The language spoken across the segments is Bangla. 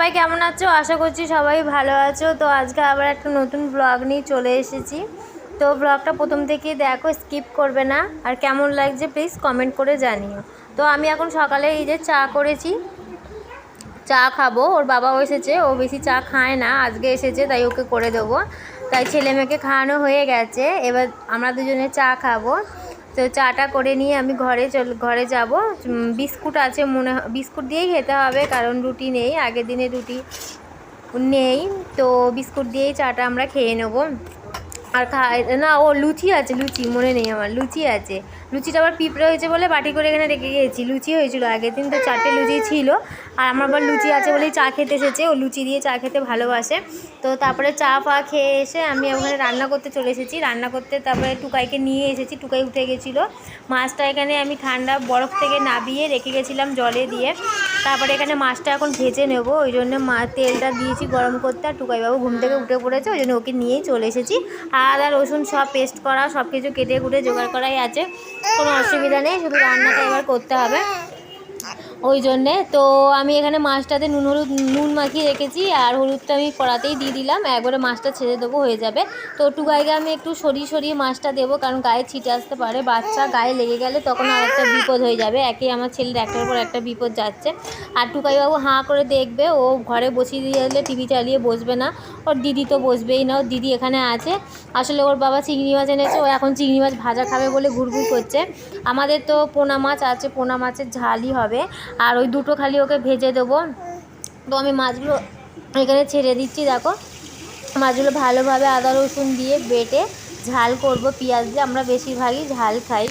সবাই কেমন আছো? আশা করছি সবাই ভালো আছো। তো আজকে আবার একটা নতুন ব্লগ নিয়ে চলে এসেছি। তো ব্লগটা প্রথম থেকে দেখো, স্কিপ করবে না। আর কেমন লাগছে প্লিজ কমেন্ট করে জানিও। তো আমি এখন সকালে এই যে চা করেছি, চা খাবো। ওর বাবাও এসেছে, ও বেশি চা খায় না, আজকে এসেছে তাই ওকে করে দেবো। তাই ছেলে মেয়েকে খাওয়ানো হয়ে গেছে, এবার আমরা দুজনে চা খাবো। তো চাটা করে নিয়ে আমি ঘরে যাব। বিস্কুট আছে, বিস্কুট দিয়েই খেতে হবে, কারণ রুটি নেই, আগের দিনে রুটি নেই। তো বিস্কুট দিয়েই চাটা আমরা খেয়ে নেবো। আর না, ও লুচি আছে, লুচি মনে নেই আমার, লুচি আছে। লুচিটা আবার পিঁপড়ে হয়েছে বলে বাটি করে এখানে রেখে গিয়েছি। লুচি হয়েছিল আগের দিন, তো 4টে লুচি ছিল। আর আমার আবার লুচি আছে বলেই চা খেতে এসেছে, ও লুচি দিয়ে চা খেতে ভালোবাসে। তো তারপরে চা ফা খেয়ে এসে আমি ওখানে রান্না করতে চলে এসেছি। রান্না করতে তারপরে টুকাইকে নিয়ে এসেছি, টুকাই উঠে গেছিলো। মাছটা এখানে আমি ঠান্ডা বরফ থেকে নাবিয়ে রেখে গেছিলাম জলে দিয়ে। তারপরে এখানে মাছটা এখন ভেজে নেব, ওই জন্য তেলটা দিয়েছি গরম করতে। আর টুকাইবাবু ঘুম থেকে উঠে পড়েছে, ওই জন্য ওকে নিয়েই চলে এসেছি। আদা রসুন সব পেস্ট করা, সব কিছু কেটে কুটে জোগাড় করাই আছে, কোনো অসুবিধা নেই, শুধু রান্নাটা এবার করতে হবে ওই জন্যে। তো আমি এখানে মাছটাতে নুন মাখিয়ে রেখেছি, আর হলুদটা আমি কড়াতেই দিয়ে দিলাম, একবারে মাছটা ছেড়ে দেবো, হয়ে যাবে। তো টুকাইকে আমি একটু সরিয়ে মাছটা দেবো, কারণ গায়ে ছিটে আসতে পারে, বাচ্চা গায়ে লেগে গেলে তখন আর একটা বিপদ হয়ে যাবে। একে আমার ছেলের একটার পর একটা বিপদ যাচ্ছে। আর টুকাইবাবু হাঁ করে দেখবে, ও ঘরে বসিয়ে দিয়ে গেলে টিভি চালিয়ে বসবে না। ওর দিদি তো বসবেই না, ওর দিদি এখানে আছে। আসলে ওর বাবা চিংড়ি মাছ এনেছে, ও এখন চিংড়ি মাছ ভাজা খাবে বলে ঘুরঘুর করছে। আমাদের তো পোনা মাছ আছে, পোনা মাছের ঝালই হবে, আর ওই দুটো খালি ওকে ভেজে দেবো। তো আমি মাছগুলো এখানে ছেড়ে দিচ্ছি, দেখো মাছগুলো ভালোভাবে আদা রসুন দিয়ে বেটে ঝাল করব, পেঁয়াজ দিয়ে। আমরা বেশিরভাগই ঝাল খাই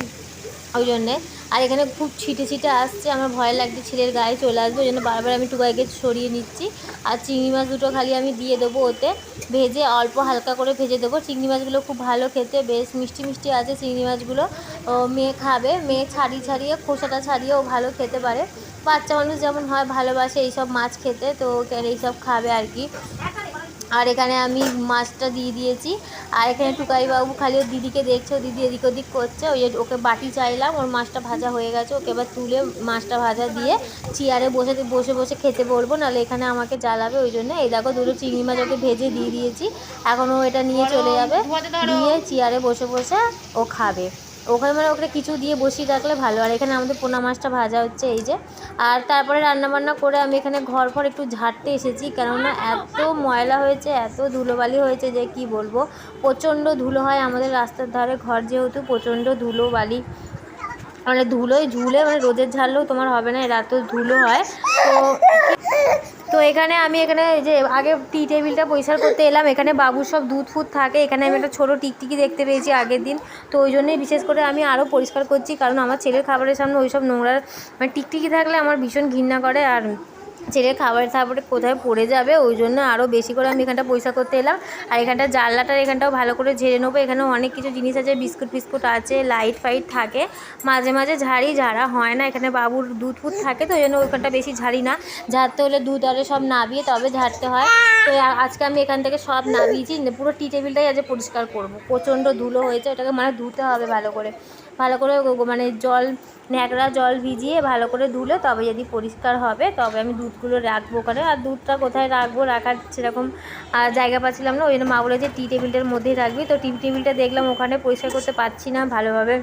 ওই জন্যে। আর এখানে খুব ছিটে আসছে, আমার ভয় লাগছে ছেলের গায়ে চলে আসবে, ওই জন্য বারবার আমি টুকাইকে সরিয়ে নিচ্ছি। আর চিংড়ি মাছ দুটো খালি আমি দিয়ে দেবো ওতে, ভেজে অল্প হালকা করে ভেজে দেবো। চিংড়ি মাছগুলো খুব ভালো খেতে, বেশ মিষ্টি আছে চিংড়ি মাছগুলো। মেয়ে খাবে, মেয়ে ছাড়িয়ে খোসাটা ছাড়িয়ে ও ভালো খেতে পারে। বাচ্চা মানুষ যেমন হয় ভালোবাসে এইসব মাছ খেতে, তো এইসব খাবে আর কি। আর এখানে আমি মাছটা দিয়ে দিয়েছি। আর এখানে টুকাইবাবু খালি ওর দিদিকে দেখছে, ও দিদি এদিক ওদিক করছে, ওই ওকে বাটি চাইলাম, ওর মাছটা ভাজা হয়ে গেছে। ওকে এবার তুলে মাছটা ভাজা দিয়ে চেয়ারে বসে খেতে বলবো, নাহলে এখানে আমাকে জ্বালাবে, ওই জন্য। এই দেখো দুটো চিংড়ি মাছ ওকে ভেজে দিয়ে দিয়েছি, এখন ও এটা নিয়ে চলে যাবে, দিয়ে চেয়ারে বসে ও খাবে ওখানে। মানে ওকে কিছু দিয়ে বসিয়ে রাখলে ভালো। আর এখানে আমাদের পোনা মাছটা ভাজা হচ্ছে, এই যে। আর তারপরে রান্নাবান্না করে আমি এখানে ঘর একটু ঝাড়তে এসেছি, কেননা এত ময়লা হয়েছে, এত ধুলোবালি হয়েছে যে কি বলবো। প্রচণ্ড ধুলো হয় আমাদের রাস্তার ধারে ঘর, যেহেতু প্রচণ্ড ধুলোবালি, মানে ধুলোয় ঝুলে, মানে রোদের ঝাড়লেও তোমার হবে না, এত ধুলো হয়। তো এখানে আমি এই যে আগে টি টেবিলটা পরিষ্কার করতে এলাম। এখানে বাবুর সব দুধ ফুধ থাকে, এখানে আমি একটা ছোটো টিকটিকি দেখতে পেয়েছি আগের দিন, তো ওই জন্যই বিশেষ করে আমি আরও পরিষ্কার করছি, কারণ আমার ছেলের খাবারের সামনে ওই সব নোংরা মানে টিকটিকি থাকলে আমার ভীষণ ঘৃণা করে, আর ছেলের তারপরে কোথায় পড়ে যাবে, ওই জন্য আরও বেশি করে আমি এখানটা পরিষ্কার করতে এলাম। আর এখানটা জানলাটার এখানটাও ভালো করে ঝেড়ে নেবো। এখানেও অনেক কিছু জিনিস আছে, বিস্কুট আছে, লাইট ফাইট থাকে, মাঝে মাঝে ঝাড়া হয় না। এখানে বাবুর দুধ ফুধ থাকে, তো ওই জন্য ওইখানটা বেশি ঝাড়ি না। ঝাড়তে হলে দুধ আরে সব নাবিয়ে তবে ঝাড়তে হয়। তো আজকে আমি এখান থেকে সব নাবিয়েছি, পুরো টি টেবিলটাই আজ পরিষ্কার করবো। প্রচণ্ড ধুলো হয়েছে, ওটাকে মানে ধুতে হবে ভালো করে মানে ন্যাকড়া জল ভিজিয়ে ভালো করে ধুলে তবে যদি পরিষ্কার হবে, তবে আমি দুধগুলো রাখবো ওখানে। আর দুধটা কোথায় রাখবো, রাখার সেরকম জায়গা পাচ্ছিলাম না, ওই জন্য মা বলে যে টি টেবিলটার মধ্যেই রাখবি। তো টি টেবিলটা দেখলাম ওখানে পরিষ্কার করতে পারছি না ভালোভাবে,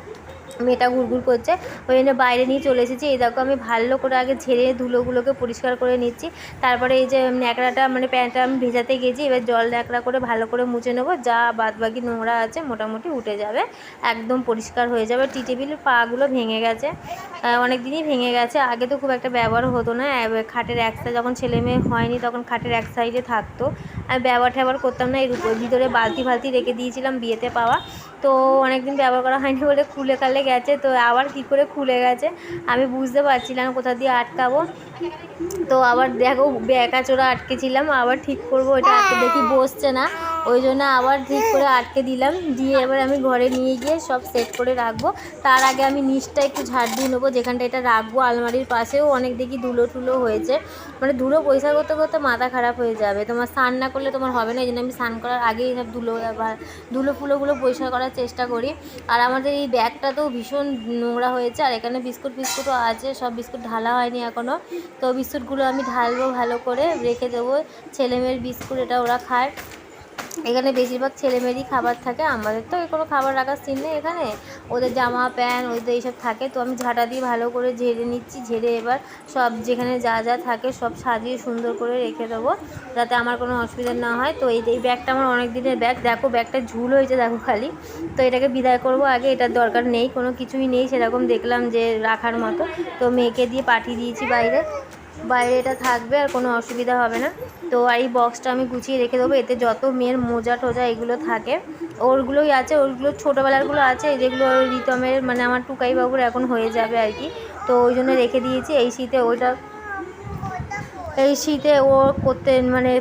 মেয়েটা ঘুরঘুর করছে, ওই জন্য বাইরে নিয়ে চলে এসেছি। এই দেখো আমি ভালো করে আগে ঝেড়ে ধুলোগুলোকে পরিষ্কার করে নিচ্ছি। তারপরে এই যে ন্যাকড়াটা মানে প্যান্টটা আমি ভেজাতে গেছি, এবার জল ন্যাকড়া করে ভালো করে মুছে নেবো, যা বাদবাকি নোংরা আছে মোটামুটি উঠে যাবে, একদম পরিষ্কার হয়ে যাবে। টি টেবিলের পাগুলো ভেঙে গেছে, অনেক দিনই ভেঙে গেছে, আগে তো খুব একটা ব্যবহার হতো না। খাটের এক সাইড যখন ছেলে মেয়ে হয়নি তখন খাটের এক সাইডে থাকতো, আমি ব্যবহার করতাম না। এর ভিতরে বালতি রেখে দিয়েছিলাম বিয়েতে পাওয়া, তো অনেক দিন ব্যবহার করা হয়নি বলে খুলে গেছে। তো আবার কি করে খুলে গেছে আমি বুঝতে পারছিলাম কোথা দিয়ে আটকাবো। তো আবার দেখো ব্যাকাচোরা আটকেছিলাম, আবার ঠিক করবো, এটা দেখি বসছে না, ওই জন্য আবার ঠিক করে আটকে দিলাম, দিয়ে এবার আমি ঘরে নিয়ে গিয়ে সব সেট করে রাখবো। তার আগে আমি নিচটা একটু ঝাড় দিয়ে নেবো, যেখানটা এটা রাখবো। আলমারির পাশেও অনেক দেখি ধুলো টুলো হয়েছে, মানে ধুলো পরিষ্কার করতে করতে মাথা খারাপ হয়ে যাবে। তোমার স্নান না করলে তোমার হবে না, এই জন্য আমি স্নান করার আগেই সব ধুলো ফুলোগুলো পরিষ্কার করার চেষ্টা করি। আর আমাদের এই ব্যাগটাতেও ভীষণ নোংরা হয়েছে, আর এখানে বিস্কুটও আছে, সব বিস্কুট ঢালা হয়নি এখনও। তো বিস্কুটগুলো আমি ঢালবো, ভালো করে রেখে দেবো। ছেলেমেয়ের বিস্কুট, এটা ওরা খায়। এখানে বেশিরভাগ ছেলেমেয়েরই খাবার থাকে, আমাদের তো কোনো খাবার রাখার সিন নেই এখানে। ওদের জামা প্যান্ট ওদের এইসব থাকে। তো আমি ঝাঁটা দিয়ে ভালো করে ঝেড়ে নিচ্ছি, ঝেড়ে এবার সব যেখানে যা যা থাকে সব সাজিয়ে সুন্দর করে রেখে দেবো, যাতে আমার কোনো অসুবিধা না হয়। তো এই ব্যাগটা আমার অনেক দিনের ব্যাগ, দেখো ব্যাগটা ঝুল হয়েছে দেখো খালি। তো এটাকে বিদায় করব আগে, এটার দরকার নেই, কোনো কিছুই নেই সেরকম দেখলাম যে রাখার মতো। তো মেয়েকে দিয়ে পাঠিয়ে দিয়েছি বাইরে এটা থাকবে, আর কোনো অসুবিধা হবে না। তো এই বক্সটা আমি গুছিয়ে রেখে দেবো, এতে যত মেয়ের মোজা টোজা এগুলো থাকে ওরগুলোই আছে, ওরগুলো ছোটোবেলারগুলো আছে, যেগুলো রিতমের মানে আমার টুকাইবাবুর এখন হয়ে যাবে আর কি। তো ওই জন্য রেখে দিয়েছি। এই শীতে ও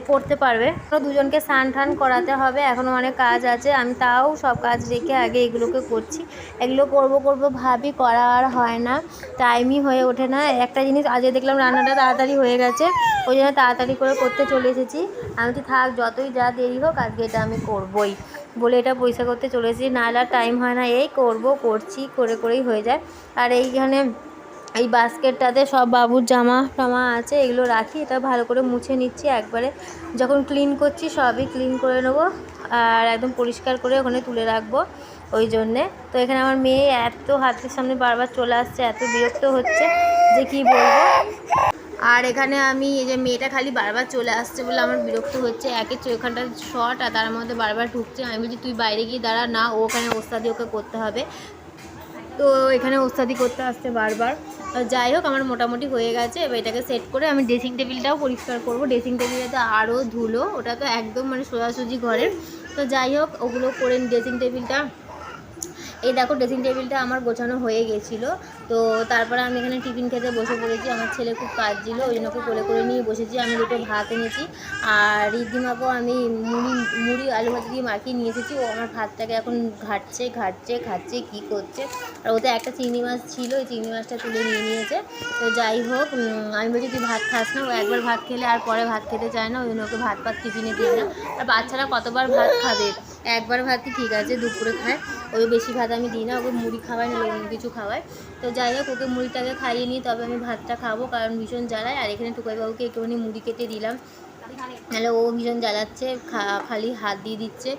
পড়তে পারবে। দুজনকে স্নান টান করাতে হবে, এখনও অনেক কাজ আছে। আমি তাও সব কাজ রেখে আগে এগুলোকে করছি। এগুলো করব ভাবি, করা আর হয় না, টাইমই হয়ে ওঠে না। একটা জিনিস আজকে দেখলাম রান্নাটা তাড়াতাড়ি হয়ে গেছে, ওই জন্য তাড়াতাড়ি করে করতে চলে এসেছি। আমি তো থাক যতই যা দেরি হোক আজকে এটা আমি করবই বলে এটা পয়সা করতে চলে এসেছি। নাহলে আর টাইম হয় না, এই করছি করেই হয়ে যায়। আর এইখানে এই বাস্কেটটাতে সব বাবুর জামা টামা আছে, এগুলো রাখি। এটা ভালো করে মুছে নিচ্ছি একবারে, যখন ক্লিন করছি সবই ক্লিন করে নেবো, আর একদম পরিষ্কার করে ওখানে তুলে রাখবো ওই জন্যে। তো এখানে আমার মেয়ে এত হাতের সামনে বারবার চলে আসছে, এত বিরক্ত হচ্ছে যে কি বলবো। আর এখানে আমি এই যে মেয়েটা খালি বারবার চলে আসছে বলে আমার বিরক্ত হচ্ছে। ওখানটা শর্ট, আর তার মধ্যে বারবার ঢুকছে। আমি বলছি তুই বাইরে গিয়ে দাঁড়া, না ও ওখানে ওস্তাদি ওকে করতে হবে। তো এখানে ওস্তাদি করতে আসছে বারবার। যাই হোক, আমার মোটামুটি হয়ে গেছে। এবার এটাকে সেট করে আমি ড্রেসিং টেবিলটাও পরিষ্কার করব। ড্রেসিং টেবিলে তো আরও ধুলো, ওটা তো একদম সোজাসুজি ঘরের। তো যাই হোক, ওগুলো করে ড্রেসিং টেবিলটা, এই দেখো ড্রেসিং টেবিলটা আমার গোছানো হয়ে গেছিলো। তো তারপরে আমি এখানে টিফিন খেতে বসে পড়েছি। আমার ছেলে খুব কাজ ছিল, ওই জন্য ওকে করে নিয়ে বসেছি। আমি দুটো ভাত এনেছি, আর রিদ্ধিমাকেও আমি মুড়ি আলু ভাজি দিয়ে মাখিয়ে নিয়ে এসেছি। ও আমার ভাতটাকে এখন খাচ্ছে কী করছে। আর ওতে একটা চিংড়ি মাছ ছিল, ওই চিংড়ি মাছটা তুলে নিয়েছে। তো যাই হোক, আমি বলছি তুই ভাত খাস না, ও একবার ভাত খেলে আর পরে ভাত খেতে চায় না, ওই জন্য ওকে ভাত টিফিনে দিই না। আর বাচ্চারা কতবার ভাত খাবে, একবার ভাতই ঠিক আছে, দুপুরে খায়। ওই বেশি ভাত আমি দিই না, ওকে মুড়ি খাওয়াই না অন্য কিছু খাওয়াই। তো যাই হোক, ওকে মুড়িটাকে খাইয়ে নিই, তবে আমি ভাতটা খাবো, কারণ ভীষণ জ্বালায়। আর এখানে টুকাইবাবুকে একটুখানি মুড়ি কেটে দিলাম, নাহলে ও ভীষণ জ্বালাচ্ছে, খালি হাত দিয়ে দিচ্ছে,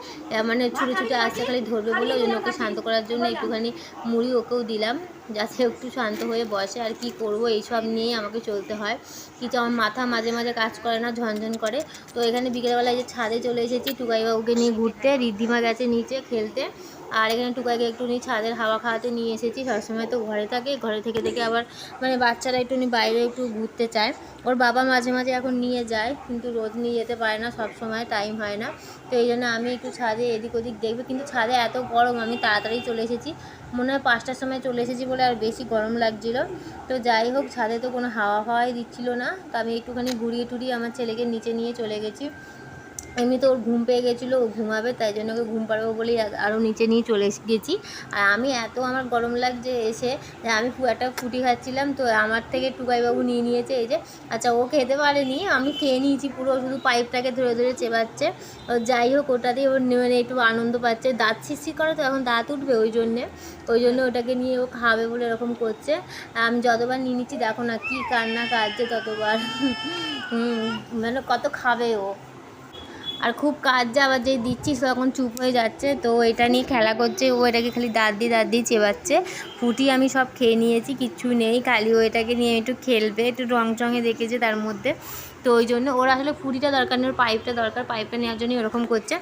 মানে ছুটে আসছে খালি ধরবে বলে। ওই জন্য ওকে শান্ত করার জন্য একটুখানি মুড়ি ওকেও দিলাম, যাতে একটু শান্ত হয়ে বসে। আর কি করব, এইসব নিয়েই আমাকে চলতে হয়। কিছু আমার মাথা মাঝে মাঝে কাজ করে না, ঝনঝন করে। তো এখানে বিকেলবেলায় যে ছাদে চলে এসেছি টুকাইবাবুকে নিয়ে ঘুরতে, রিদ্ধিমা গেছে নিচে খেলতে। আর এখানে টুকাইকে একটুখানি ছাদের হাওয়া খাওয়াতে নিয়ে এসেছি। সবসময় তো ঘরে থাকে, ঘরে থেকে আবার বাচ্চারা একটুখানি বাইরে একটু ঘুরতে চায়। ওর বাবা মাঝে মাঝে এখন নিয়ে যায়, কিন্তু রোজ নিয়ে যেতে পারে না, সব সময় টাইম হয় না। তো এই জন্য আমি একটু ছাদে এদিক ওদিক দেখবো, কিন্তু ছাদে এত গরম, আমি তাড়াতাড়ি চলে এসেছি। মনে হয় 5টার সময় চলে এসেছি বলে আর বেশি গরম লাগছিলো। তো যাই হোক, ছাদে তো কোনো হাওয়াই দিচ্ছিল না। তো আমি একটুখানি ঘুরিয়ে টুরিয়ে আমার ছেলেকে নিচে নিয়ে চলে গেছি। এমনিতে ওর ঘুম পেয়ে গেছিলো, ও ঘুমাবে, তাই জন্য ওকে ঘুম পাড়াবো বলেই আরও নিচে নিয়ে চলে গেছি। আর আমি আমার গরম লাগছে এসে, আমি একটা ফুটি খাচ্ছিলাম, তো আমার থেকে টুকাইবাবু নিয়ে নিয়েছে। এই যে, আচ্ছা ও খেতে পারেনি, আমি খেয়ে নিয়েছি পুরো, শুধু পাইপটাকে ধরে চেবাচ্ছে। যাই হোক, ওটাতেই ওর একটু আনন্দ পাচ্ছে। দাঁত শিরশির করে, তো এখন দাঁত উঠবে, ওই জন্য ওটাকে নিয়ে ও খাবে বলে এরকম করছে। আমি যতবার নিয়ে নিচ্ছি দেখো না কি কান্না কাঁদছে ততবার। কত খাবে ও। আর খুব কাজ যে আবার যেই দিচ্ছিস তখন চুপ হয়ে যাচ্ছে। তো এটা নিয়ে খেলা করছে, ও এটাকে খালি দাঁত দিয়ে চেবাচ্ছে। ফুটি আমি সব খেয়ে নিয়েছি, কিচ্ছু নেই, খালি ও এটাকে নিয়ে একটু খেলবে, একটু রং চঙে দেখেছে তার মধ্যে। তো ওই জন্য ওর আসলে ফুটিটা দরকার নেই, ওর পাইপটা দরকার, পাইপটা নেওয়ার জন্যই ওরকম করছে।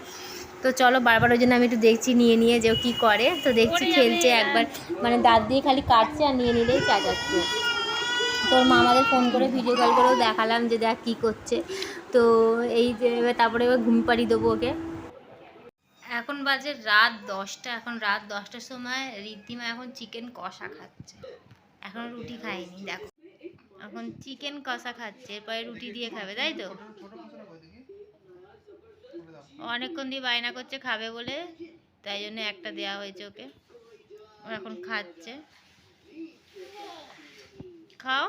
তো চলো, বারবার ওই জন্য আমি একটু দেখছি নিয়ে যে ও কী করে। তো দেখছি খেলছে, একবার দাঁত দিয়ে খালি কাটছে, আর নিয়ে নিলেই চেঁচাচ্ছে। তোর মা আমাদের ফোন করে ভিডিও কল করেও দেখালাম যে দেখ কী করছে। তো এই যে তারপরে এবার ঘুম পাড়িয়ে দেবো ওকে। এখন বাজে রাত 10টা, এখন রাত 10টার সময় রিদ্ধিমা এখন চিকেন কষা খাচ্ছে, এখন রুটি খায়নি। দেখো এখন চিকেন কষা খাচ্ছে, এরপরে রুটি দিয়ে খাবে, তাই তো? অনেকক্ষণ দিয়ে বায়না করছে খাবে বলে, তাই জন্য একটা দেওয়া হয়েছে ওকে। ও এখন খাচ্ছে। খাও,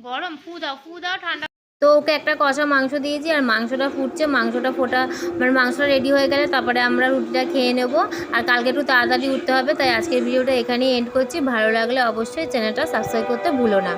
গরম ফু দাও ঠান্ডা। তো ওকে একটা কষা মাংস দিয়েছি, আর মাংসটা ফুটছে, মাংসটা ফোটা মানে মাংসটা রেডি হয়ে গেলে তারপরে আমরা রুটিটা খেয়ে নেব। আর কালকে একটু তাড়াতাড়ি উঠতে হবে, তাই আজকের ভিডিওটা এখানেই এন্ড করছি। ভালো লাগলে অবশ্যই চ্যানেলটা সাবস্ক্রাইব করতে ভুলো না।